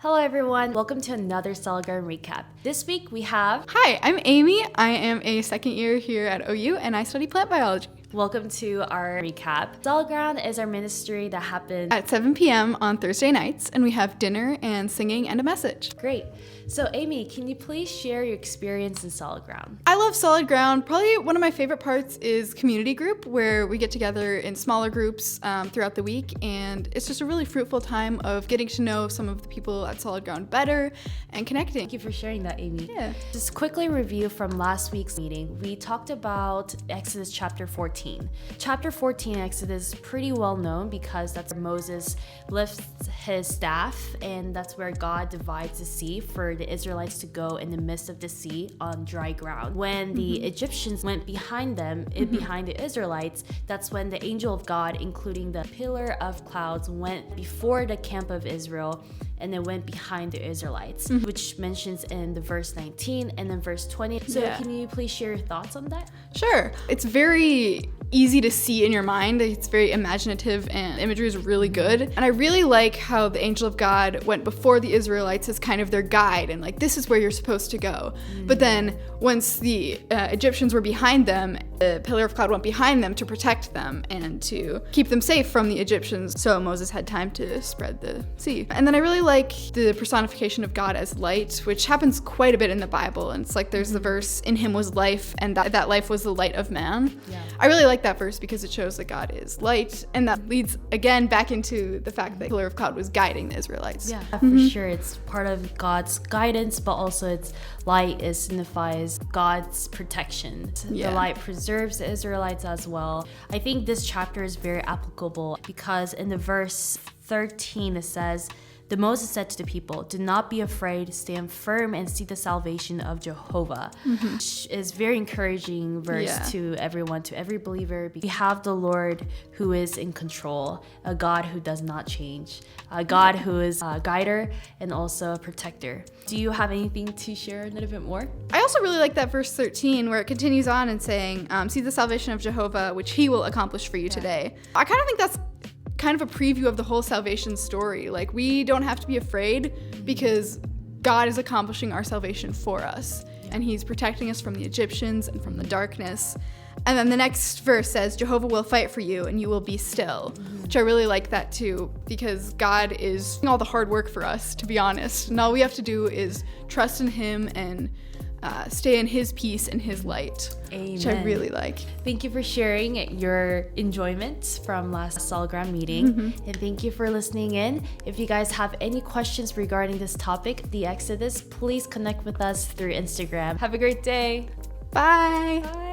Hello everyone, welcome to another Solid Ground Recap. This week we have... Hi, I'm Amy. I am a second year here at OU and I study plant biology. Welcome to our recap. Solid Ground is our ministry that happens at 7 p.m. on Thursday nights, and we have dinner and singing and a message. Great. So Amy, can you please share your experience in Solid Ground? I love Solid Ground. Probably one of my favorite parts is community group, where we get together in smaller groups throughout the week, and it's just a really fruitful time of getting to know some of the people at Solid Ground better and connecting. Thank you for sharing that, Amy. Yeah. Just quickly review from last week's meeting. We talked about Exodus chapter 14. Chapter 14 Exodus is pretty well known because that's where Moses lifts his staff, and that's where God divides the sea for the Israelites to go in the midst of the sea on dry ground. When the Egyptians went behind them, behind the Israelites, that's when the angel of God, including the pillar of clouds, went before the camp of Israel and then went behind the Israelites, which mentions in the verse 19 and then verse 20. So Can you please share your thoughts on that? Sure. It's very easy to see in your mind. It's very imaginative and imagery is really good. And I really like how the angel of God went before the Israelites as kind of their guide and like, this is where you're supposed to go. But then once the Egyptians were behind them, the pillar of cloud went behind them to protect them and to keep them safe from the Egyptians. So Moses had time to spread the sea. And then I really like the personification of God as light, which happens quite a bit in the Bible. And it's like there's the verse, in him was life, and that life was the light of man. Yeah. I really like that verse because it shows that God is light, and that leads again back into the fact that the pillar of cloud was guiding the Israelites. Yeah, for sure. It's part of God's guidance, but also its light signifies God's protection. The light preserves the Israelites as well. I think this chapter is very applicable because in the verse 13 it says, "The Moses said to the people, do not be afraid, stand firm and see the salvation of Jehovah," which is very encouraging verse to everyone, to every believer. We have the Lord who is in control, a God who does not change, a God who is a guider and also a protector. Do you have anything to share a little bit more? I also really like that verse 13 where it continues on and saying, see the salvation of Jehovah, which he will accomplish for you today. I kind of think that's kind of a preview of the whole salvation story. Like, we don't have to be afraid because God is accomplishing our salvation for us, and he's protecting us from the Egyptians and from the darkness. And then the next verse says, Jehovah will fight for you and you will be still, which I really like that too, because God is doing all the hard work for us, to be honest, and all we have to do is trust in him and stay in his peace and his light. Amen. Which I really like. Thank you for sharing your enjoyment from last Solid Ground meeting, and thank you for listening in. If you guys have any questions regarding this topic, the Exodus, please connect with us through Instagram. Have a great day. Bye. Bye.